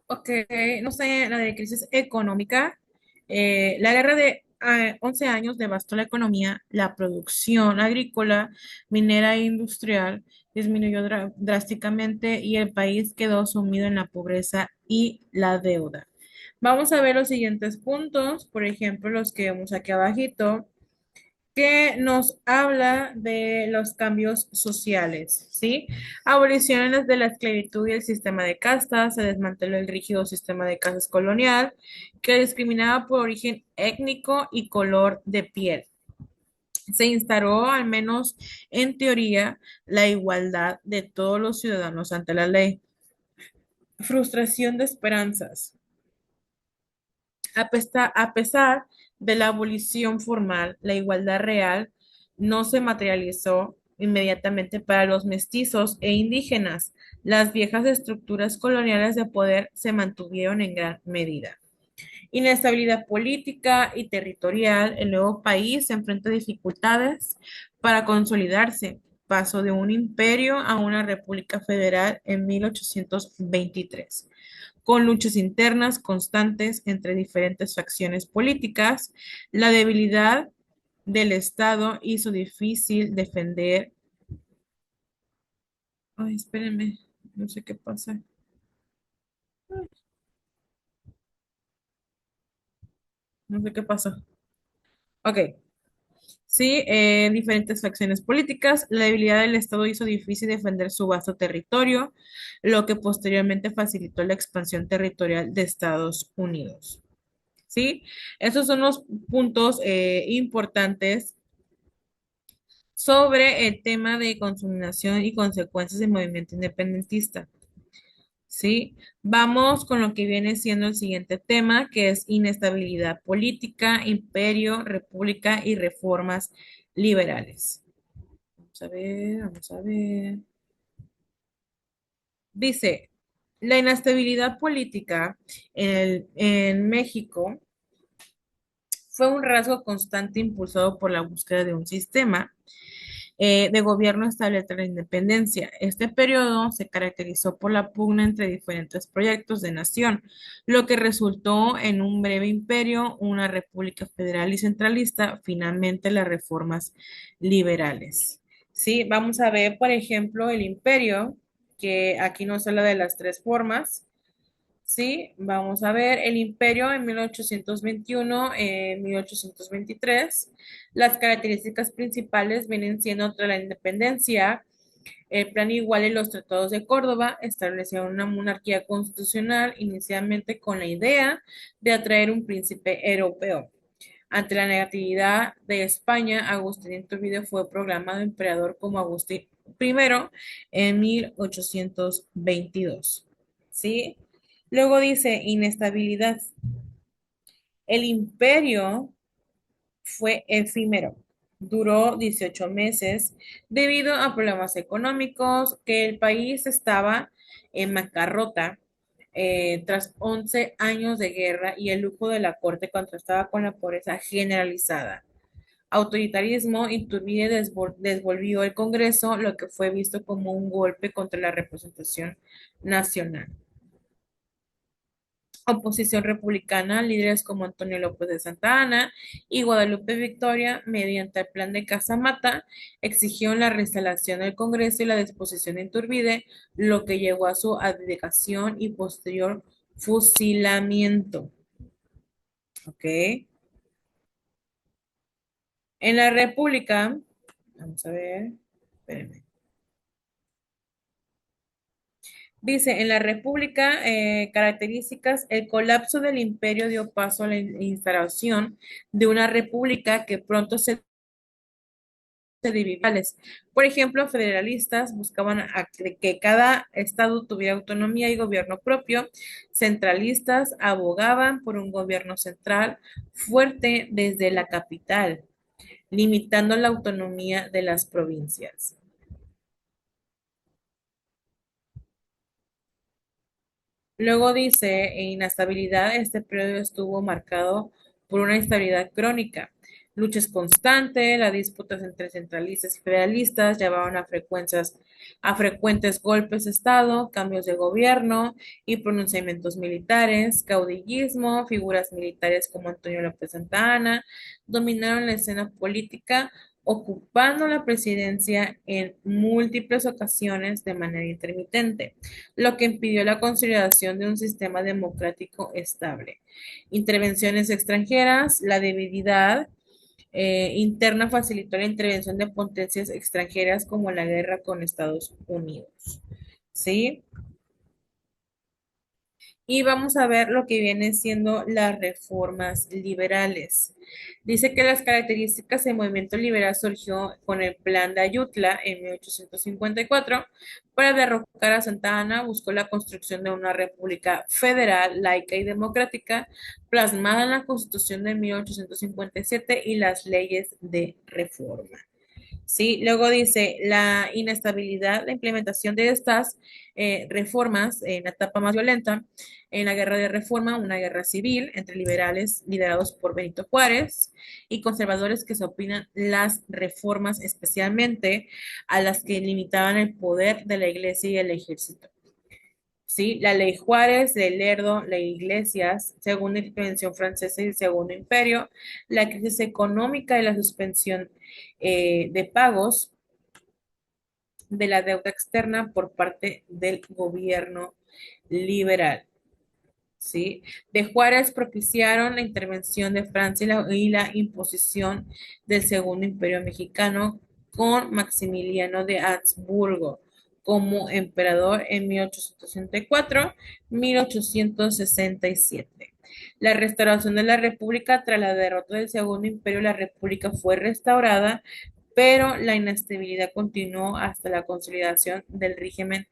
Ok, no sé, la de crisis económica. La guerra de 11 años devastó la economía, la producción agrícola, minera e industrial disminuyó drásticamente y el país quedó sumido en la pobreza y la deuda. Vamos a ver los siguientes puntos, por ejemplo, los que vemos aquí abajito que nos habla de los cambios sociales, ¿sí? Aboliciones de la esclavitud y el sistema de castas, se desmanteló el rígido sistema de castas colonial que discriminaba por origen étnico y color de piel. Se instauró, al menos en teoría, la igualdad de todos los ciudadanos ante la ley. Frustración de esperanzas. A pesar de la abolición formal, la igualdad real no se materializó inmediatamente para los mestizos e indígenas. Las viejas estructuras coloniales de poder se mantuvieron en gran medida. Inestabilidad política y territorial, el nuevo país se enfrenta a dificultades para consolidarse. Pasó de un imperio a una república federal en 1823 con luchas internas constantes entre diferentes facciones políticas. La debilidad del Estado hizo difícil defender. Ay, espérenme, no sé qué pasa. No sé qué pasó. Ok, sí, diferentes facciones políticas. La debilidad del Estado hizo difícil defender su vasto territorio, lo que posteriormente facilitó la expansión territorial de Estados Unidos. ¿Sí? Esos son los puntos importantes sobre el tema de contaminación y consecuencias del movimiento independentista. ¿Sí? Vamos con lo que viene siendo el siguiente tema, que es inestabilidad política, imperio, república y reformas liberales. Vamos a ver, vamos a ver. Dice, la inestabilidad política en México fue un rasgo constante impulsado por la búsqueda de un sistema de gobierno estable tras la independencia. Este periodo se caracterizó por la pugna entre diferentes proyectos de nación, lo que resultó en un breve imperio, una república federal y centralista, finalmente las reformas liberales. Sí, vamos a ver, por ejemplo, el imperio, que aquí nos habla de las tres formas. Sí, vamos a ver el imperio en 1821, en 1823. Las características principales vienen siendo tras la independencia, el plan igual y los tratados de Córdoba establecieron una monarquía constitucional inicialmente con la idea de atraer un príncipe europeo. Ante la negatividad de España, Agustín Iturbide fue proclamado emperador como Agustín I en 1822. ¿Sí? Luego dice inestabilidad. El imperio fue efímero. Duró 18 meses debido a problemas económicos, que el país estaba en bancarrota tras 11 años de guerra y el lujo de la corte contrastaba con la pobreza generalizada. Autoritarismo, Iturbide desvolvió el Congreso, lo que fue visto como un golpe contra la representación nacional. Oposición republicana, líderes como Antonio López de Santa Anna y Guadalupe Victoria, mediante el plan de Casamata, exigieron la reinstalación del Congreso y la disposición de Iturbide, lo que llevó a su abdicación y posterior fusilamiento. ¿Ok? En la República, vamos a ver, espérenme. Dice, en la República, características, el colapso del imperio dio paso a la instalación de una república que pronto se dividales. Por ejemplo, federalistas buscaban que cada estado tuviera autonomía y gobierno propio. Centralistas abogaban por un gobierno central fuerte desde la capital, limitando la autonomía de las provincias. Luego dice, en inestabilidad, este periodo estuvo marcado por una instabilidad crónica. lucha es constante, las disputas entre centralistas y federalistas llevaron a frecuentes golpes de Estado, cambios de gobierno y pronunciamientos militares, caudillismo, figuras militares como Antonio López Santa Anna dominaron la escena política, ocupando la presidencia en múltiples ocasiones de manera intermitente, lo que impidió la consolidación de un sistema democrático estable. Intervenciones extranjeras, la debilidad interna facilitó la intervención de potencias extranjeras como la guerra con Estados Unidos. ¿Sí? Y vamos a ver lo que vienen siendo las reformas liberales. Dice que las características del movimiento liberal surgió con el Plan de Ayutla en 1854. Para derrocar a Santa Anna, buscó la construcción de una república federal, laica y democrática, plasmada en la Constitución de 1857 y las leyes de reforma. ¿Sí? Luego dice, la inestabilidad, la implementación de estas reformas en la etapa más violenta, en la guerra de reforma, una guerra civil entre liberales liderados por Benito Juárez y conservadores que se opinan las reformas, especialmente a las que limitaban el poder de la iglesia y el ejército. ¿Sí? La ley Juárez, de Lerdo, ley Iglesias, segunda intervención francesa y el segundo imperio, la crisis económica y la suspensión de pagos de la deuda externa por parte del gobierno liberal. ¿Sí? De Juárez propiciaron la intervención de Francia y la imposición del Segundo Imperio Mexicano con Maximiliano de Habsburgo como emperador en 1864-1867. La restauración de la República tras la derrota del Segundo Imperio, la República fue restaurada, pero la inestabilidad continuó hasta la consolidación del régimen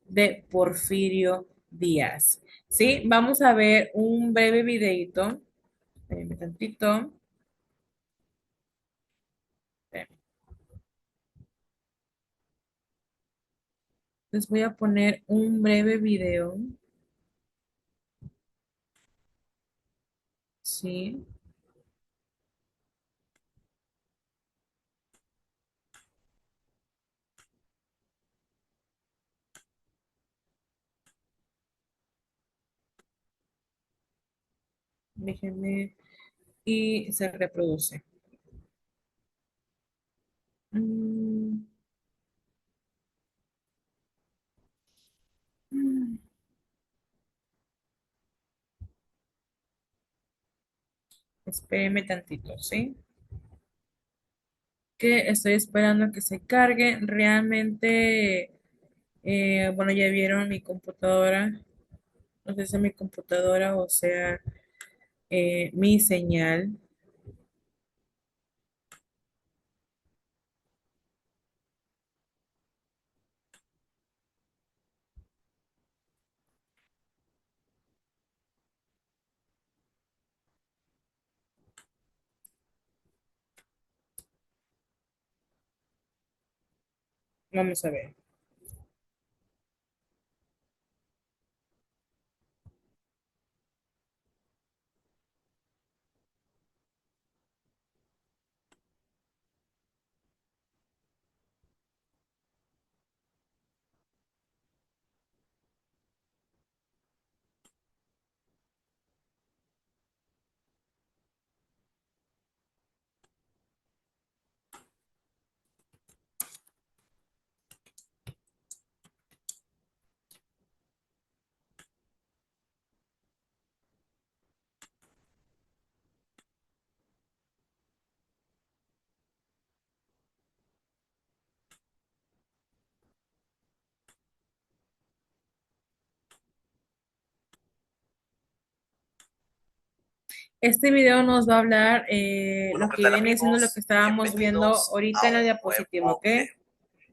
de Porfirio Díaz. ¿Sí? Vamos a ver un breve videito. Espérenme tantito. Espérenme. Les voy a poner un breve video. ¿Sí? Déjenme. Y se reproduce. Mm, mm. Espérenme tantito, ¿sí? Que estoy esperando a que se cargue. Realmente, bueno, ya vieron mi computadora. No sé si es mi computadora o sea mi señal. Vamos a ver. Este video nos va a hablar Bueno, lo ¿qué que tal viene siendo lo que amigos? estábamos viendo Bienvenidos ahorita a en la un diapositiva, nuevo ¿ok? video.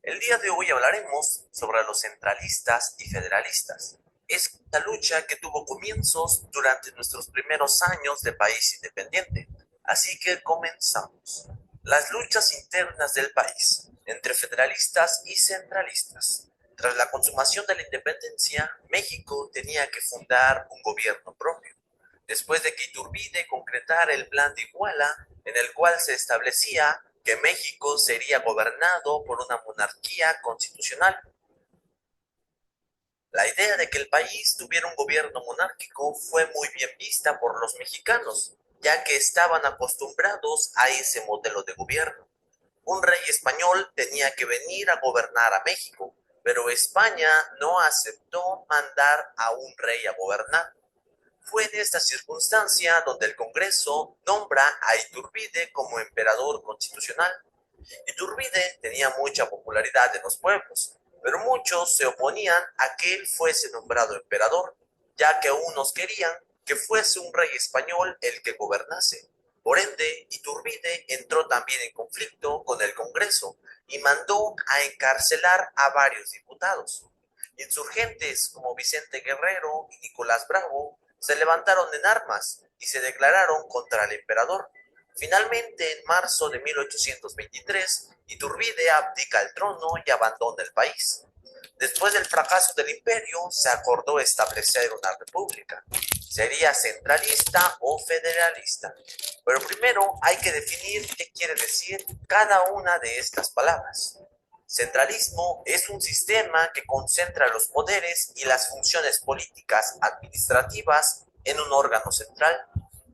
El día de hoy hablaremos sobre los centralistas y federalistas. Es una lucha que tuvo comienzos durante nuestros primeros años de país independiente. Así que comenzamos. Las luchas internas del país, entre federalistas y centralistas. Tras la consumación de la independencia, México tenía que fundar un gobierno propio. después de que Iturbide concretara el plan de Iguala, en el cual se establecía que México sería gobernado por una monarquía constitucional. La idea de que el país tuviera un gobierno monárquico fue muy bien vista por los mexicanos, ya que estaban acostumbrados a ese modelo de gobierno. Un rey español tenía que venir a gobernar a México, pero España no aceptó mandar a un rey a gobernar. Fue en esta circunstancia donde el Congreso nombra a Iturbide como emperador constitucional. Iturbide tenía mucha popularidad en los pueblos, pero muchos se oponían a que él fuese nombrado emperador, ya que unos querían que fuese un rey español el que gobernase. Por ende, Iturbide entró también en conflicto con el Congreso y mandó a encarcelar a varios diputados. Insurgentes como Vicente Guerrero y Nicolás Bravo se levantaron en armas y se declararon contra el emperador. Finalmente, en marzo de 1823, Iturbide abdica el trono y abandona el país. Después del fracaso del imperio, se acordó establecer una república. Sería centralista o federalista. Pero primero hay que definir qué quiere decir cada una de estas palabras. Centralismo es un sistema que concentra los poderes y las funciones políticas administrativas en un órgano central,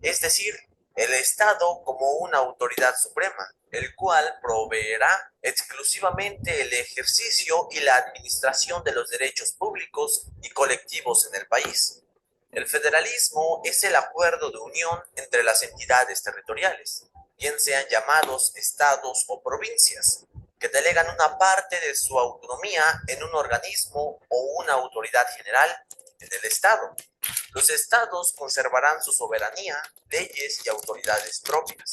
es decir, el Estado como una autoridad suprema, el cual proveerá exclusivamente el ejercicio y la administración de los derechos públicos y colectivos en el país. El federalismo es el acuerdo de unión entre las entidades territoriales, bien sean llamados estados o provincias, que delegan una parte de su autonomía en un organismo o una autoridad general en el Estado. Los estados conservarán su soberanía, leyes y autoridades propias.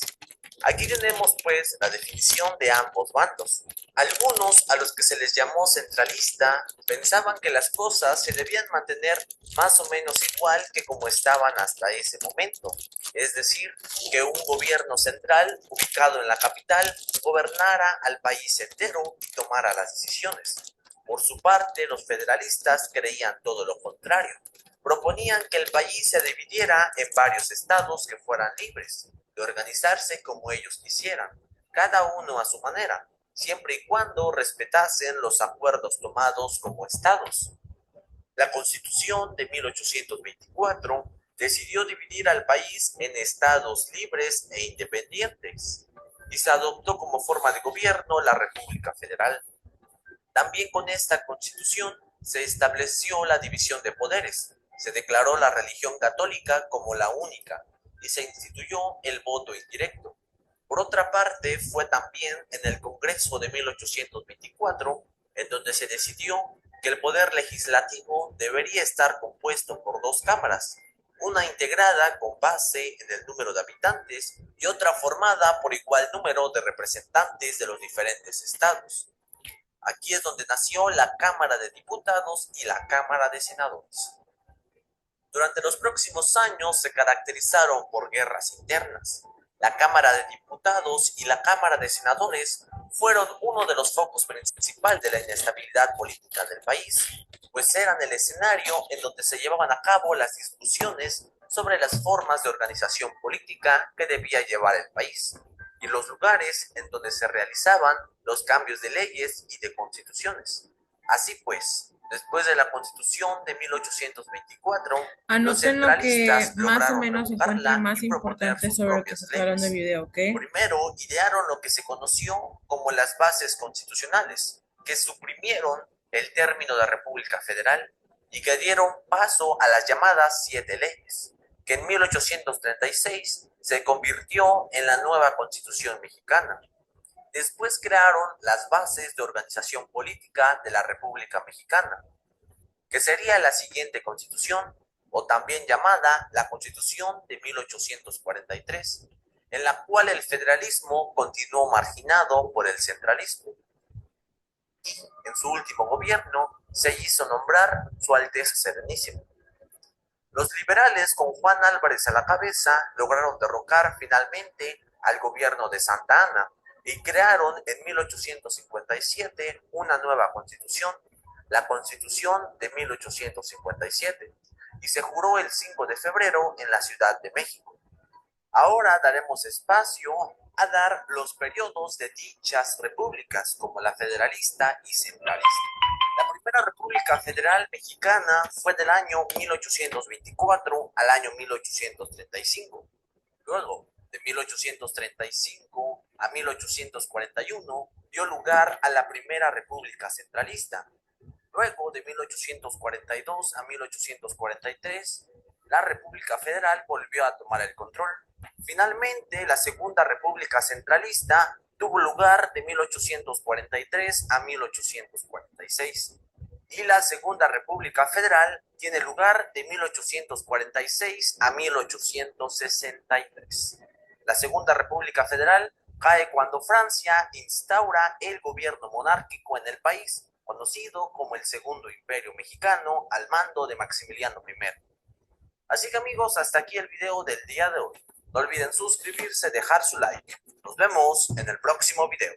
Aquí tenemos pues la definición de ambos bandos. Algunos, a los que se les llamó centralista, pensaban que las cosas se debían mantener más o menos igual que como estaban hasta ese momento, es decir, que un gobierno central ubicado en la capital gobernara al país entero y tomara las decisiones. Por su parte, los federalistas creían todo lo contrario. Proponían que el país se dividiera en varios estados que fueran libres de organizarse como ellos quisieran, cada uno a su manera, siempre y cuando respetasen los acuerdos tomados como estados. La Constitución de 1824 decidió dividir al país en estados libres e independientes y se adoptó como forma de gobierno la República Federal. También con esta Constitución se estableció la división de poderes, se declaró la religión católica como la única y se instituyó el voto indirecto. Por otra parte, fue también en el Congreso de 1824 en donde se decidió que el poder legislativo debería estar compuesto por dos cámaras, una integrada con base en el número de habitantes y otra formada por igual número de representantes de los diferentes estados. Aquí es donde nació la Cámara de Diputados y la Cámara de Senadores. Durante los próximos años se caracterizaron por guerras internas. La Cámara de Diputados y la Cámara de Senadores fueron uno de los focos principales de la inestabilidad política del país, pues eran el escenario en donde se llevaban a cabo las discusiones sobre las formas de organización política que debía llevar el país y los lugares en donde se realizaban los cambios de leyes y de constituciones. Así pues, después de la Constitución de 1824, los Anoten lo que centralistas más o lograron menos encuentren revocarla más y proponer importante sus sobre lo que se propias está hablando en el leyes. video, ¿ok? Primero, idearon lo que se conoció como las bases constitucionales, que suprimieron el término de República Federal y que dieron paso a las llamadas siete leyes, que en 1836 se convirtió en la nueva Constitución mexicana. Después crearon las bases de organización política de la República Mexicana, que sería la siguiente constitución, o también llamada la Constitución de 1843, en la cual el federalismo continuó marginado por el centralismo. En su último gobierno se hizo nombrar Su Alteza Serenísima. Los liberales, con Juan Álvarez a la cabeza, lograron derrocar finalmente al gobierno de Santa Anna y crearon en 1857 una nueva constitución, la Constitución de 1857, y se juró el 5 de febrero en la Ciudad de México. Ahora daremos espacio a dar los periodos de dichas repúblicas, como la federalista y centralista. La primera República Federal Mexicana fue del año 1824 al año 1835. Luego, de 1835 a 1841, dio lugar a la Primera República Centralista. Luego, de 1842 a 1843, la República Federal volvió a tomar el control. Finalmente, la Segunda República Centralista tuvo lugar de 1843 a 1846. Y la Segunda República Federal tiene lugar de 1846 a 1863. La Segunda República Federal cae cuando Francia instaura el gobierno monárquico en el país, conocido como el Segundo Imperio Mexicano, al mando de Maximiliano I. Así que amigos, hasta aquí el video del día de hoy. No olviden suscribirse, dejar su like. Nos vemos en el próximo video.